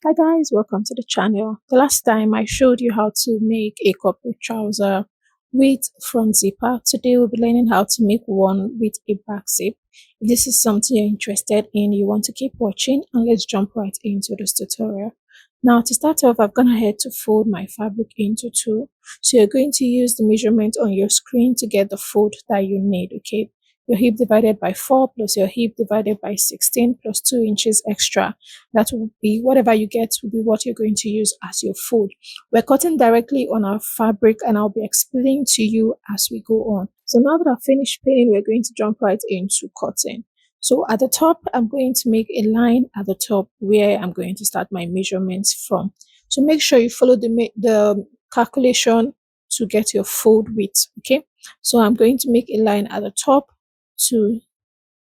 Hi guys, welcome to the channel. The last time I showed you how to make a corporate trouser with front zipper. Today we'll be learning how to make one with a back zip. If this is something you're interested in, you want to keep watching, and let's jump right into this tutorial. Now to start off, I've gone ahead to fold my fabric into two. So you're going to use the measurement on your screen to get the fold that you need, okay? Your hip divided by 4 plus your hip divided by 16 plus 2 inches extra. That will be whatever you get will be what you're going to use as your fold. We're cutting directly on our fabric and I'll be explaining to you as we go on. So now that I've finished pinning, we're going to jump right into cutting. So at the top, I'm going to make a line at the top where I'm going to start my measurements from. So make sure you follow the calculation to get your fold width, okay? So I'm going to make a line at the top to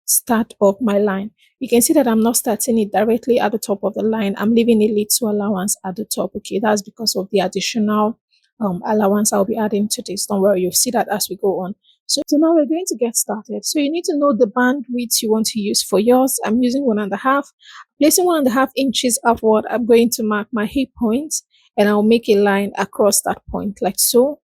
start off my line. You can see that I'm not starting it directly at the top of the line. I'm leaving a little allowance at the top. Okay, that's because of the additional allowance I'll be adding to this. Don't worry, you'll see that as we go on. So now we're going to get started. So you need to know the band width you want to use for yours. I'm using 1.5. Placing 1.5 inches upward, I'm going to mark my hip point and I'll make a line across that point like so.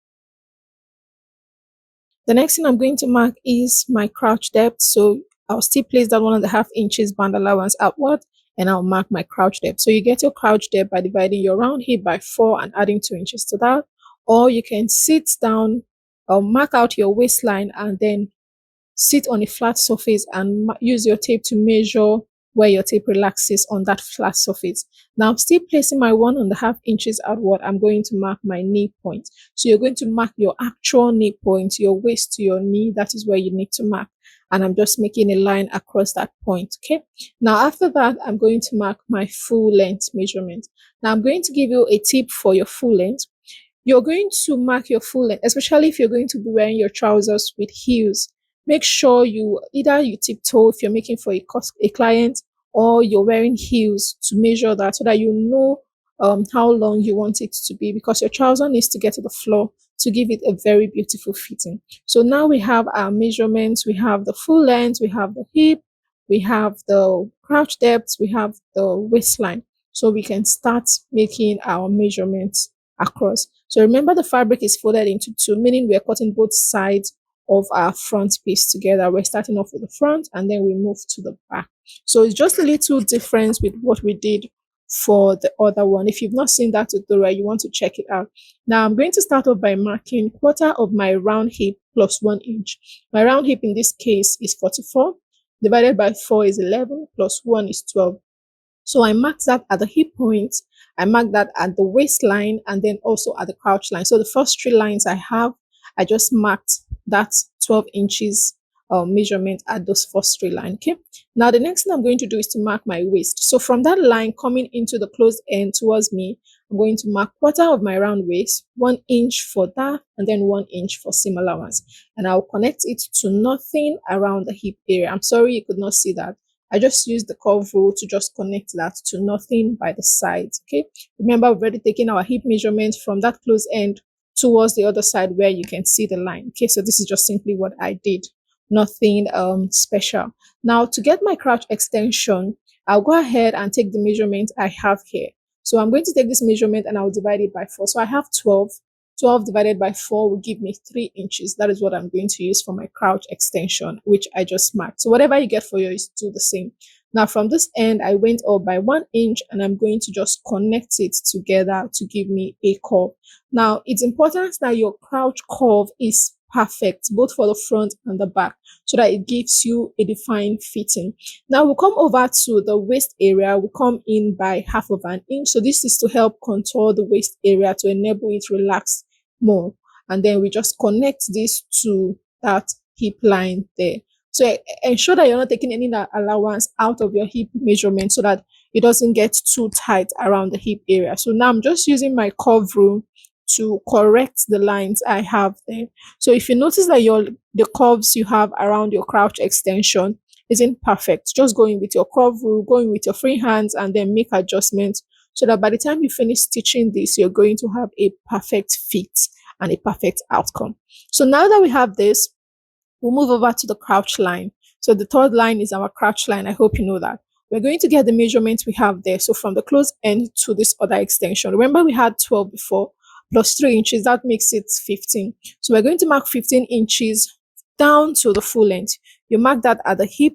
The next thing I'm going to mark is my crouch depth. So I'll still place that 1.5 inches band allowance upward and I'll mark my crouch depth. So you get your crouch depth by dividing your round hip by 4 and adding 2 inches to that. Or you can sit down or mark out your waistline and then sit on a flat surface and use your tape to measure where your tape relaxes on that flat surface. Now I'm still placing my 1.5 inches outward. I'm going to mark my knee point. So you're going to mark your actual knee point, your waist to your knee. That is where you need to mark. And I'm just making a line across that point. Okay. Now after that, I'm going to mark my full length measurement. Now I'm going to give you a tip for your full length. You're going to mark your full length, especially if you're going to be wearing your trousers with heels. Make sure you either you tiptoe if you're making for a client, or you're wearing heels to measure that so that you know how long you want it to be, because your trouser needs to get to the floor to give it a very beautiful fitting. So now we have our measurements. We have the full length, we have the hip, we have the crouch depth, we have the waistline. So we can start making our measurements across. So remember, the fabric is folded into two, meaning we're cutting both sides of our front piece together. We're starting off with the front and then we move to the back. So it's just a little difference with what we did for the other one. If you've not seen that tutorial, you want to check it out. Now I'm going to start off by marking quarter of my round hip plus 1 inch. My round hip in this case is 44, divided by 4 is 11, plus 1 is 12. So I marked that at the hip point, I marked that at the waistline, and then also at the crouch line. So the first 3 lines I have, I just marked that 12 inches measurement at those first 3 lines. Okay. Now the next thing I'm going to do is to mark my waist. So from that line coming into the closed end towards me, I'm going to mark quarter of my round waist, 1 inch for that, and then 1 inch for seam allowance. And I'll connect it to nothing around the hip area. I'm sorry you could not see that. I just used the curve rule to just connect that to nothing by the sides. Okay. Remember, we've already taken our hip measurement from that close end towards the other side where you can see the line. Okay. So this is just simply what I did. Nothing special. Now to get my crouch extension, I'll go ahead and take the measurement I have here. So I'm going to take this measurement and I'll divide it by 4. So I have 12. 12 divided by 4 will give me 3 inches. That is what I'm going to use for my crouch extension, which I just marked. So whatever you get for yours, do the same. Now from this end, I went up by 1 inch and I'm going to just connect it together to give me a curve. Now it's important that your crouch curve is perfect, both for the front and the back, so that it gives you a defined fitting. Now we'll come over to the waist area. We'll come in by 1/2 inch. So this is to help contour the waist area to enable it to relax more. And then we just connect this to that hip line there. So ensure that you're not taking any allowance out of your hip measurement so that it doesn't get too tight around the hip area. So now I'm just using my curve rule to correct the lines I have there. So if you notice that the curves you have around your crouch extension isn't perfect, just go in with your curve rule, go in with your free hands, and then make adjustments so that by the time you finish stitching this, you're going to have a perfect fit and a perfect outcome. So now that we have this, we'll move over to the crouch line. So the third line is our crouch line. I hope you know that. we're going to get the measurement we have there. So from the close end to this other extension, remember we had 12 before, plus 3 inches, that makes it 15. So we're going to mark 15 inches down to the full length. You mark that at the hip,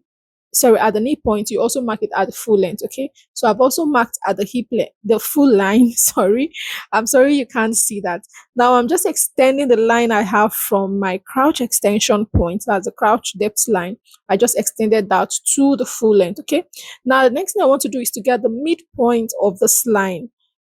sorry, at the knee point. You also mark it at the full length. Okay, so I've also marked at the hip length, the full line. Sorry, I'm sorry you can't see that. Now I'm just extending the line I have from my crouch extension point, that's the crouch depth line. I just extended that to the full length. Okay, now the next thing I want to do is to get the midpoint of this line.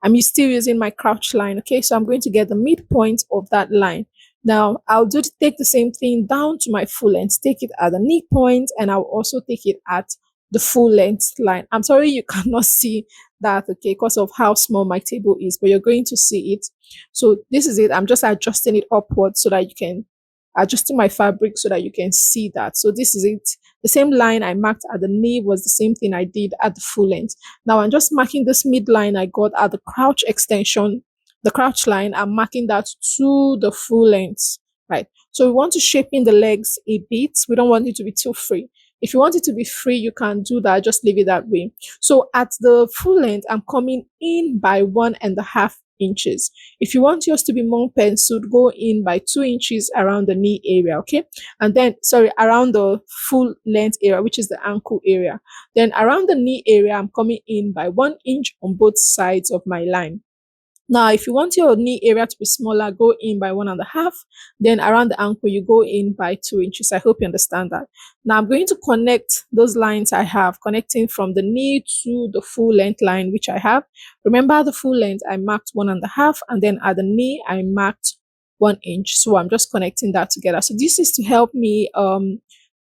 I'm still using my crouch line. Okay, so I'm going to get the midpoint of that line. Now I'll take the same thing down to my full length, take it at the knee point, and I'll also take it at the full length line. I'm sorry you cannot see that, okay, because of how small my table is, but you're going to see it. So this is it. I'm just adjusting it upwards so that you can adjusting my fabric so that you can see that. So this is it. The same line I marked at the knee was the same thing I did at the full length. Now I'm just marking this midline I got at the crouch extension, the crouch line. I'm marking that to the full length, right? So we want to shape in the legs a bit. We don't want it to be too free. If you want it to be free, you can do that. Just leave it that way. So at the full length, I'm coming in by 1.5 inches. If you want yours to be more penciled, go in by 2 inches around the knee area, okay? And then, sorry, around the full length area, which is the ankle area. Then around the knee area, I'm coming in by 1 inch on both sides of my line. Now, if you want your knee area to be smaller, go in by 1.5. Then around the ankle, you go in by 2 inches. I hope you understand that. Now, I'm going to connect those lines I have, connecting from the knee to the full length line, which I have. Remember the full length, I marked 1.5, and then at the knee, I marked 1 inch. So I'm just connecting that together. So this is to help me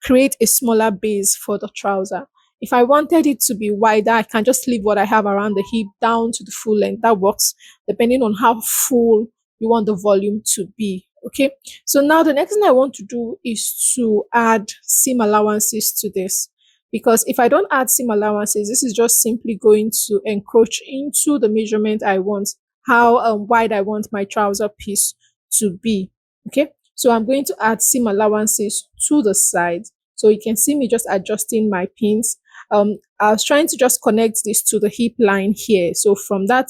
create a smaller base for the trouser. If I wanted it to be wider, I can just leave what I have around the hip down to the full length. That works depending on how full you want the volume to be. Okay, so now the next thing I want to do is to add seam allowances to this, because if I don't add seam allowances, this is just simply going to encroach into the measurement I want, how wide I want my trouser piece to be. Okay, so I'm going to add seam allowances to the sides. So you can see me just adjusting my pins. I was trying to just connect this to the hip line here. So from that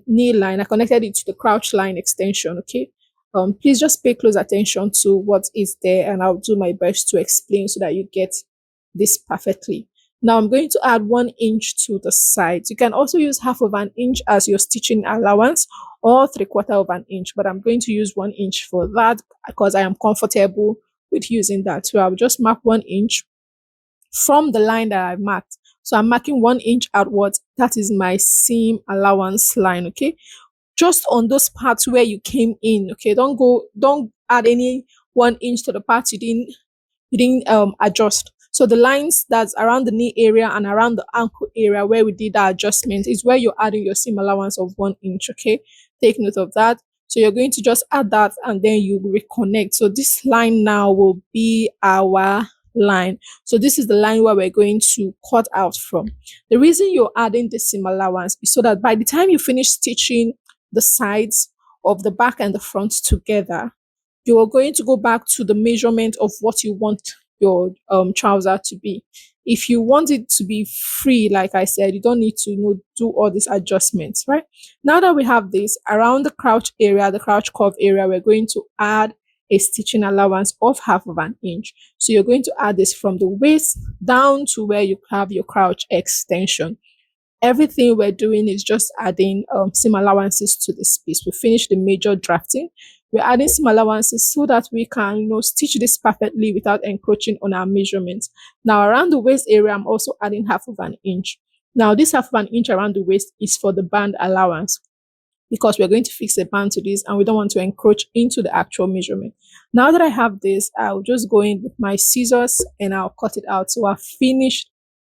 knee line, I connected it to the crouch line extension. Okay. Please just pay close attention to what is there, and I'll do my best to explain so that you get this perfectly. Now I'm going to add 1 inch to the sides. You can also use 1/2 inch as your stitching allowance, or 3/4 inch, but I'm going to use 1 inch for that because I am comfortable with using that. So I'll just mark 1 inch from the line that I marked. So I'm marking 1 inch outwards. That is my seam allowance line. Okay, just on those parts where you came in. Okay, don't add any 1 inch to the parts you didn't adjust. So the lines that's around the knee area and around the ankle area where we did that adjustment is where you're adding your seam allowance of 1 inch. Okay, take note of that. So you're going to just add that and then you reconnect. So this line now will be our line. So this is the line where we're going to cut out from. The reason you're adding the seam allowance is so that by the time you finish stitching the sides of the back and the front together, you are going to go back to the measurement of what you want your trouser to be. If you want it to be free, like I said, you don't need to do all these adjustments, right? Now that we have this around the crouch area, the crouch curve area, we're going to add a stitching allowance of 1/2 inch. So you're going to add this from the waist down to where you have your crouch extension. Everything we're doing is just adding seam allowances to this piece. We finished the major drafting. We're adding seam allowances so that we can, stitch this perfectly without encroaching on our measurements. Now around the waist area, I'm also adding 1/2 inch. Now this 1/2 inch around the waist is for the band allowance, because we're going to fix a band to this and we don't want to encroach into the actual measurement. Now that I have this, I'll just go in with my scissors and I'll cut it out. So I've finished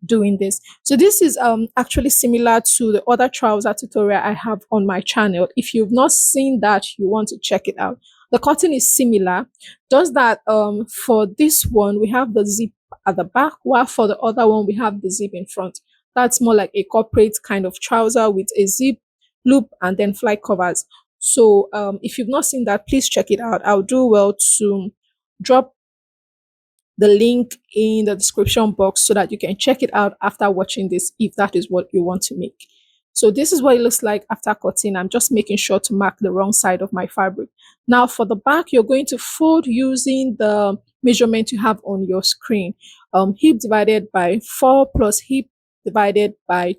doing this. So this is actually similar to the other trouser tutorial I have on my channel. If you've not seen that, you want to check it out. The cutting is similar, just that for this one we have the zip at the back, while for the other one we have the zip in front. That's more like a corporate kind of trouser with a zip, loop, and then fly covers. So if you've not seen that, please check it out. I'll do well to drop the link in the description box so that you can check it out after watching this if that is what you want to make. So this is what it looks like after cutting. I'm just making sure to mark the wrong side of my fabric. Now for the back, you're going to fold using the measurement you have on your screen. Hip divided by 4 plus hip divided by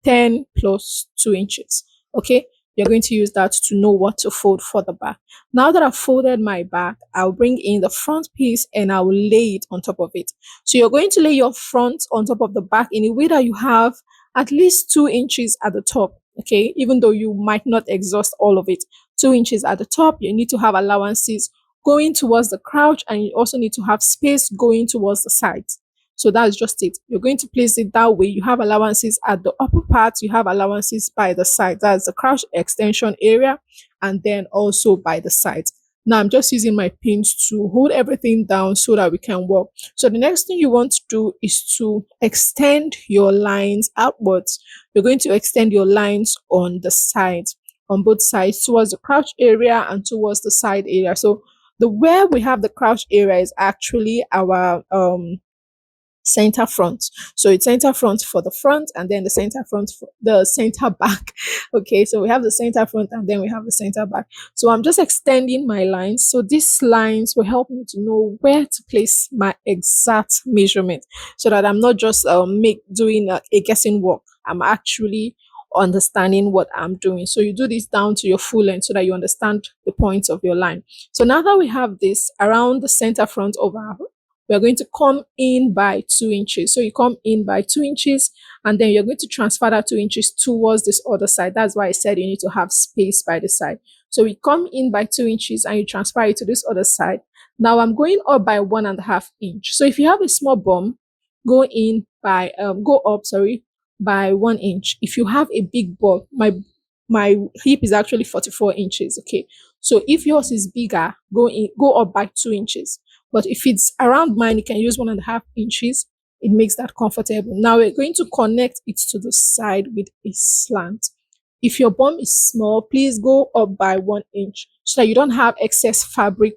10 plus 2 inches. Okay, you're going to use that to know what to fold for the back. Now that I've folded my back, I'll bring in the front piece and I will lay it on top of it. So you're going to lay your front on top of the back in a way that you have at least 2 inches at the top. Okay, even though you might not exhaust all of it, 2 inches at the top. You need to have allowances going towards the crouch, and you also need to have space going towards the sides. So that's just it. You're going to place it that way. You have allowances at the upper part, you have allowances by the side. That's the crouch extension area, and then also by the sides. Now I'm just using my pins to hold everything down so that we can work. So the next thing you want to do is to extend your lines outwards. You're going to extend your lines on the sides, on both sides, towards the crouch area and towards the side area. So the where we have the crouch area is actually our center front. So it's center front for the front, and then the center front for the center back. Okay, so we have the center front and then we have the center back. So I'm just extending my lines. So these lines will help me to know where to place my exact measurement, so that I'm not just doing a guessing work. I'm actually understanding what I'm doing. So you do this down to your full length so that you understand the points of your line. So now that we have this around the center front of our, we are going to come in by 2 inches. So you come in by 2 inches, and then you're going to transfer that 2 inches towards this other side. That's why I said you need to have space by the side. So we come in by 2 inches and you transfer it to this other side. Now I'm going up by 1.5 inch. So if you have a small bum, go in by go up, sorry, by 1 inch. If you have a big bum, my hip is actually 44 inches. Okay, so if yours is bigger, go up by 2 inches. But if it's around mine, you can use 1.5 inches. It makes that comfortable. Now we're going to connect it to the side with a slant. If your bum is small, please go up by 1 inch so that you don't have excess fabric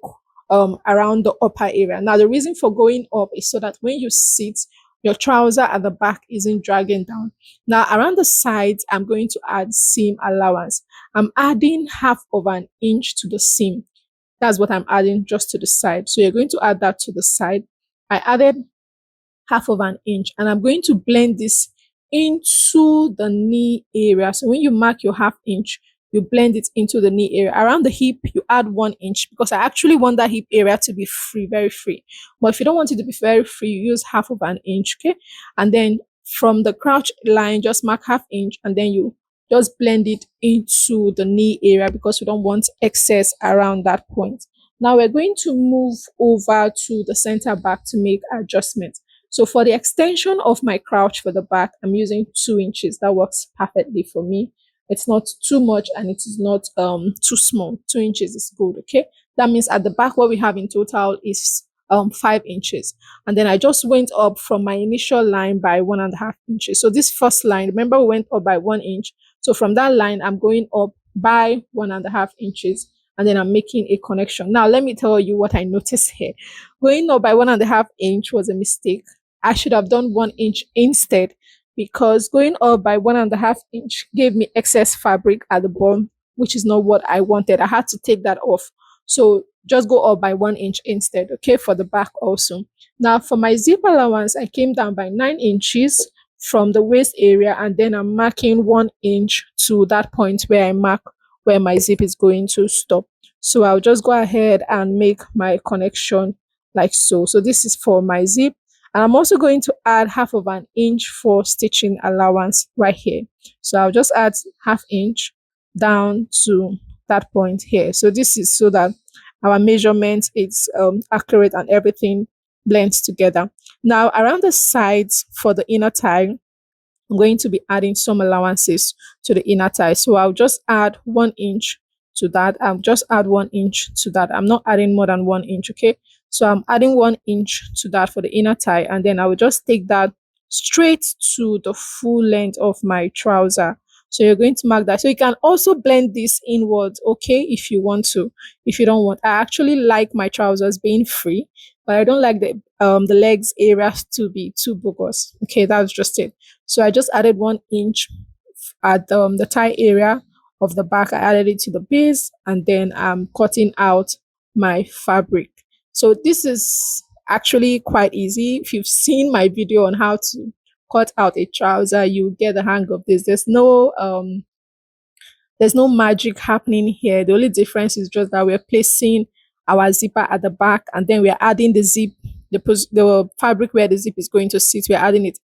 around the upper area. Now the reason for going up is so that when you sit, your trouser at the back isn't dragging down. Now around the sides, I'm going to add seam allowance. I'm adding 1/2 inch to the seam. That's what I'm adding just to the side. So you're going to add that to the side. I added 1/2 inch, and I'm going to blend this into the knee area. So when you mark your 1/2 inch, you blend it into the knee area. Around the hip, you add 1 inch because I actually want that hip area to be free, very free. But if you don't want it to be very free, you use 1/2 inch, okay? And then from the crouch line, just mark 1/2 inch, and then you just blend it into the knee area because we don't want excess around that point. Now we're going to move over to the center back to make adjustments. So for the extension of my crouch for the back, I'm using 2 inches. That works perfectly for me. It's not too much and it is not too small. 2 inches is good. Okay, that means at the back what we have in total is 5 inches, and then I just went up from my initial line by 1.5 inches. So this first line, remember, we went up by 1 inch. So from that line, I'm going up by 1.5 inches, and then I'm making a connection. Now let me tell you what I noticed here. Going up by 1.5 inch was a mistake. I should have done 1 inch instead, because going up by 1.5 inch gave me excess fabric at the bottom, which is not what I wanted. I had to take that off. So just go up by 1 inch instead, okay, for the back also. Now for my zip allowance, I came down by 9 inches from the waist area, and then I'm marking 1 inch to that point where I mark where my zip is going to stop. So I'll just go ahead and make my connection like so. So this is for my zip. And I'm also going to add 1/2 inch for stitching allowance right here. So I'll just add 1/2 inch down to that point here. So this is so that our measurement is accurate and everything blends together. Now around the sides for the inner thigh, I'm going to be adding some allowances to the inner thigh. So I'll just add 1 inch to that. I'll just add 1 inch to that. I'm not adding more than 1 inch, okay? So I'm adding 1 inch to that for the inner thigh, and then I will just take that straight to the full length of my trouser. So you're going to mark that. So you can also blend this inwards, okay, if you want to. If you don't want, I actually like my trousers being free but I don't like the legs areas to be too bogus. Okay, that's just it. So I just added 1 inch at the tie area of the back. I added it to the base, and then I'm cutting out my fabric. So this is actually quite easy. If you've seen my video on how to cut out a trouser, you get the hang of this. There's no magic happening here. The only difference is just that we're placing our zipper at the back, and then we're adding the zip, the fabric where the zip is going to sit. We're adding it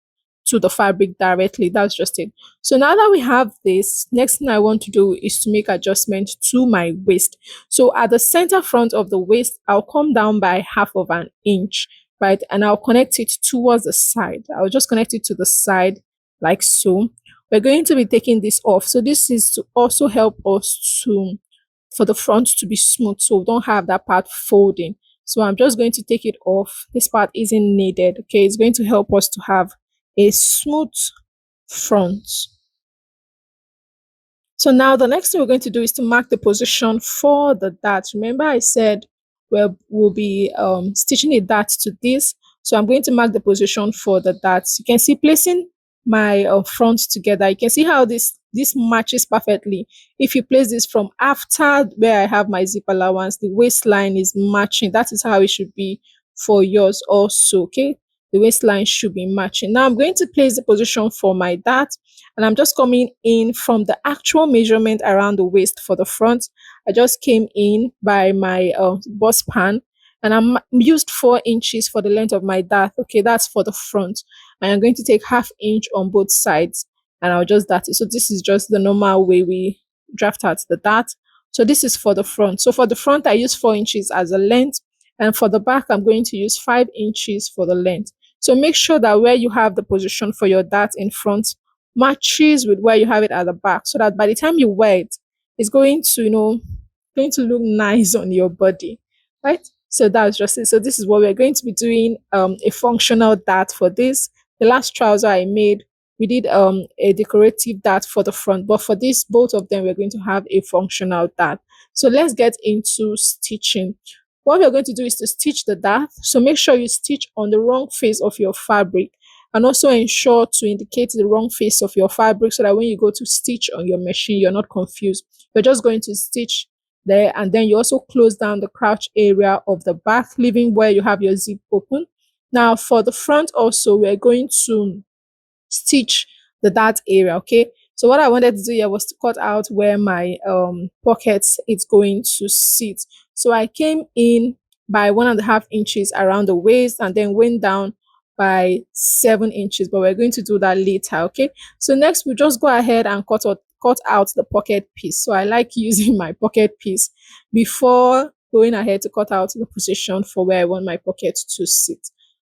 to the fabric directly. That's just it. So now that we have this, next thing I want to do is to make adjustment to my waist. So at the center front of the waist, I'll come down by 1/2 inch, right? And I'll connect it towards the side. I'll just connect it to the side like so. We're going to be taking this off. So this is to also help us to for the front to be smooth, so we don't have that part folding. So I'm just going to take it off. This part isn't needed. Okay, it's going to help us to have a smooth front. So now the next thing we're going to do is to mark the position for the dart. Remember I said we'll be stitching a dart to this. So I'm going to mark the position for the darts. You can see placing my front together. You can see how this matches perfectly. If you place this from after where I have my zip allowance, the waistline is matching. That is how it should be for yours also. Okay, the waistline should be matching. Now I'm going to place the position for my dart, and I'm just coming in from the actual measurement around the waist for the front. I just came in by my bust pan, and I'm used 4 inches for the length of my dart. Okay, that's for the front. And I'm going to take 1/2 inch on both sides, and I'll just dart it. So this is just the normal way we draft out the dart. So this is for the front. So for the front, I use 4 inches as a length, and for the back, I'm going to use 5 inches for the length. So make sure that where you have the position for your dart in front matches with where you have it at the back, so that by the time you wear it, it's going to, going to look nice on your body, right? So that's just it. So this is what we're going to be doing, a functional dart for this. The last trouser I made, we did a decorative dart for the front, but for this, both of them, we're going to have a functional dart. So let's get into stitching. What we're going to do is to stitch the dart. So make sure you stitch on the wrong face of your fabric, and also ensure to indicate the wrong face of your fabric, so that when you go to stitch on your machine, you're not confused. You're just going to stitch there, and then you also close down the crouch area of the back, leaving where you have your zip open. Now for the front also, we're going to stitch the dart area. Okay, so what I wanted to do here was to cut out where my pockets is going to sit. So I came in by 1.5 inches around the waist, and then went down by 7 inches, but we're going to do that later. Okay, so next we just go ahead and cut out the pocket piece. So I like using my pocket piece before going ahead to cut out the position for where I want my pocket to sit.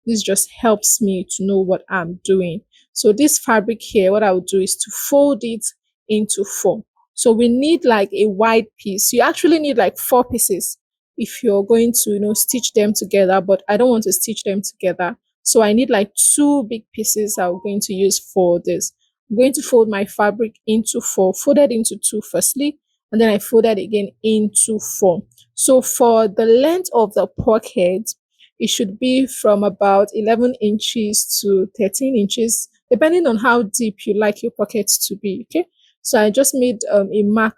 This just helps me to know what I'm doing. So this fabric here, what I would do is to fold it into 4. So we need like a wide piece. You actually need like 4 pieces if you're going to, stitch them together, but I don't want to stitch them together. So I need like 2 big pieces I'm going to use for this. I'm going to fold my fabric into 4, folded into 2 firstly, and then I folded again into 4. So for the length of the pocket, it should be from about 11 inches to 13 inches, depending on how deep you like your pockets to be. Okay, so I just made a mark,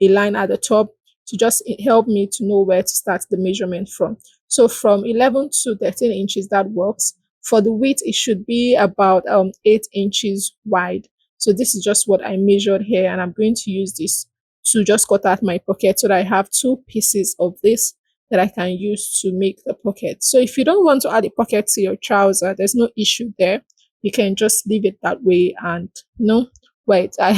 a line at the top, to just help me to know where to start the measurement from. So from 11 to 13 inches, that works. For the width, it should be about 8 inches wide. So this is just what I measured here, and I'm going to use this to just cut out my pocket, so that I have 2 pieces of this that I can use to make the pocket. So if you don't want to add a pocket to your trouser, there's no issue there. You can just leave it that way, and wait, I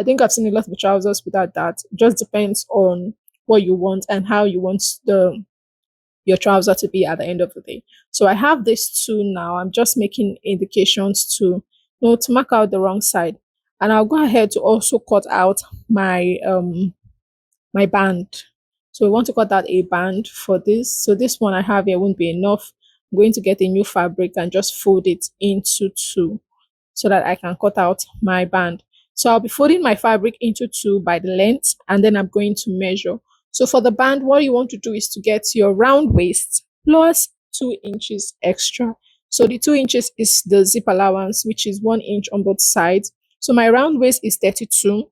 think I've seen a lot of trousers without that. It just depends on what you want and how you want your trouser to be at the end of the day. So I have this too now. I'm just making indications to to mark out the wrong side, and I'll go ahead to also cut out my my band. So we want to cut out a band for this. So this one I have here won't be enough. I'm going to get a new fabric and just fold it into 2, so that I can cut out my band. So I'll be folding my fabric into 2 by the length, and then I'm going to measure. So for the band, what you want to do is to get your round waist plus 2 inches extra. So the 2 inches is the zip allowance, which is 1 inch on both sides. So my round waist is 32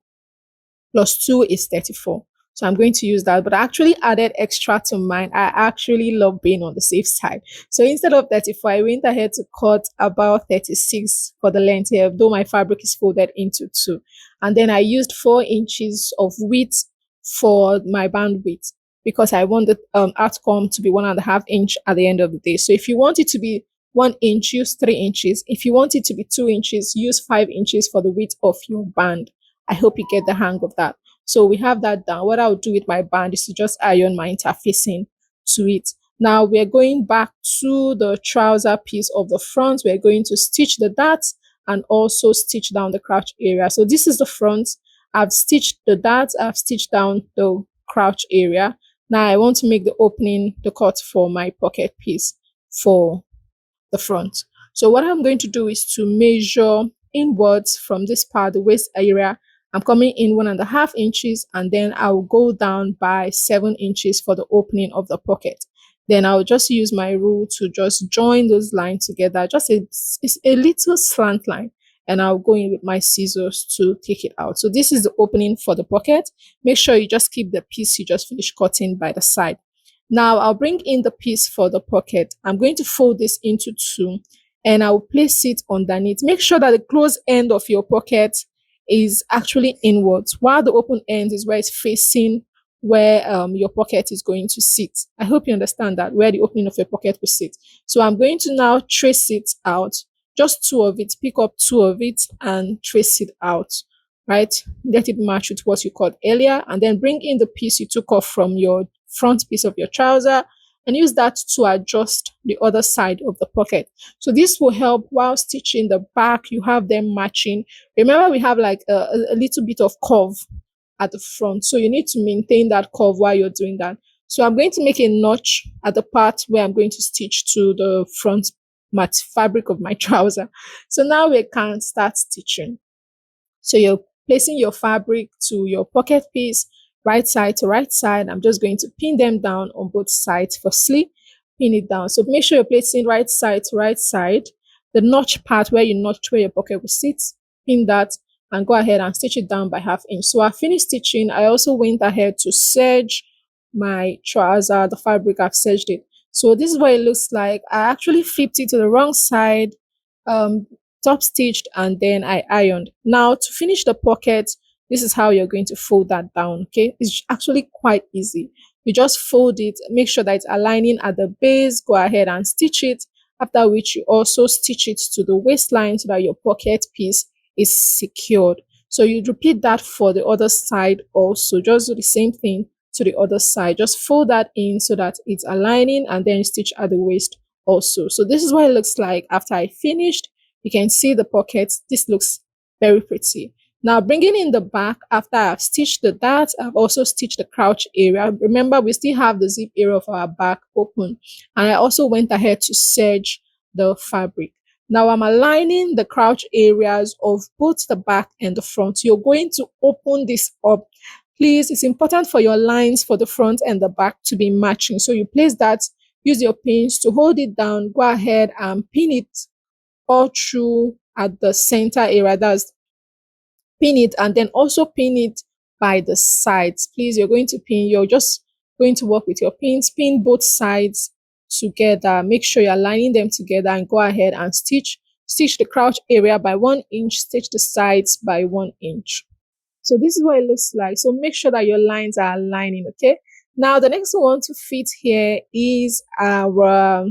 plus 2 is 34. So I'm going to use that, but I actually added extra to mine. I actually love being on the safe side. So instead of 34, I went ahead to cut about 36 for the length here, though my fabric is folded into two. And then I used 4 inches of width for my band width because I want the outcome to be 1.5 inch at the end of the day. So if you want it to be 1 inch, use 3 inches. If you want it to be 2 inches, use 5 inches for the width of your band. I hope you get the hang of that. So we have that down. What I'll do with my band is to just iron my interfacing to it. Now we're going back to the trouser piece of the front. We're going to stitch the darts and also stitch down the crouch area. So this is the front. I've stitched the darts. I've stitched down the crouch area. Now I want to make the opening, the cut for my pocket piece for the front. So what I'm going to do is to measure inwards from this part, the waist area. I'm coming in 1.5 inches, and then I'll go down by 7 inches for the opening of the pocket. Then I'll just use my rule to just join those lines together, just a little slant line, and I'll go in with my scissors to take it out. So this is the opening for the pocket. Make sure you just keep the piece you just finished cutting by the side. Now I'll bring in the piece for the pocket. I'm going to fold this into two, and I'll place it underneath. Make sure that the closed end of your pocket is actually inwards, while the open end is where it's facing where your pocket is going to sit. I hope you understand that, where the opening of your pocket will sit. So I'm going to now trace it out, just two of it, pick up two of it and trace it out, right? Let it match with what you cut earlier, and then bring in the piece you took off from your front piece of your trouser and use that to adjust the other side of the pocket. So this will help while stitching the back, you have them matching. Remember, we have like a little bit of curve at the front, so you need to maintain that curve while you're doing that. So I'm going to make a notch at the part where I'm going to stitch to the front mat fabric of my trouser. So now we can start stitching. So you're placing your fabric to your pocket piece, right side to right side. I'm just going to pin them down on both sides. Firstly, pin it down. So make sure you're placing right side to right side. The notch part where you notch where your pocket will sit, pin that and go ahead and stitch it down by 1/2 inch. So I finished stitching. I also went ahead to serge my trouser, the fabric. I've serged it. So this is what it looks like. I actually flipped it to the wrong side, top stitched, and then I ironed. Now to finish the pocket, this is how you're going to fold that down. Okay, it's actually quite easy. You just fold it, make sure that it's aligning at the base, go ahead and stitch it, after which you also stitch it to the waistline so that your pocket piece is secured. So you repeat that for the other side also. Just do the same thing to the other side. Just fold that in so that it's aligning, and then stitch at the waist also. So this is what it looks like after I finished. You can see the pockets. This looks very pretty. Now bringing in the back, after I've stitched the darts, I've also stitched the crouch area. Remember, we still have the zip area of our back open, and I also went ahead to serge the fabric. Now I'm aligning the crouch areas of both the back and the front. You're going to open this up. Please, it's important for your lines for the front and the back to be matching. So you place that, use your pins to hold it down, go ahead and pin it all through at the center area. That's pin it, and then also pin it by the sides. Please, you're going to pin, you're just going to work with your pins, pin both sides together. Make sure you're aligning them together and go ahead and stitch the crouch area by 1 inch, stitch the sides by 1 inch. So this is what it looks like. So make sure that your lines are aligning. Okay, now the next one to fit here is our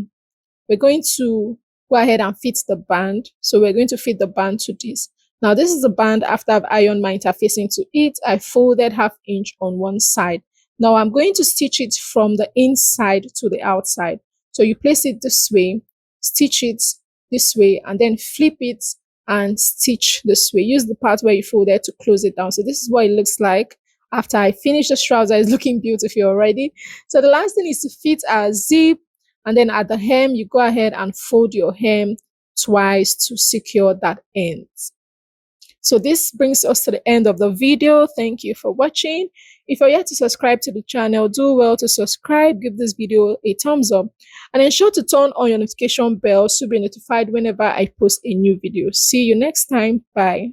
we're going to go ahead and fit the band. So we're going to fit the band to this. Now this is the band. After I've ironed my interfacing to it, I folded 1/2 inch on one side. Now I'm going to stitch it from the inside to the outside. So you place it this way, stitch it this way, and then flip it and stitch this way. Use the part where you folded to close it down. So this is what it looks like after I finish the trouser. It's looking beautiful already. So the last thing is to fit a zip, and then at the hem, you go ahead and fold your hem twice to secure that end. So this brings us to the end of the video. Thank you for watching. If you're yet to subscribe to the channel, do well to subscribe, give this video a thumbs up, and ensure to turn on your notification bell to be notified whenever I post a new video. See you next time. Bye.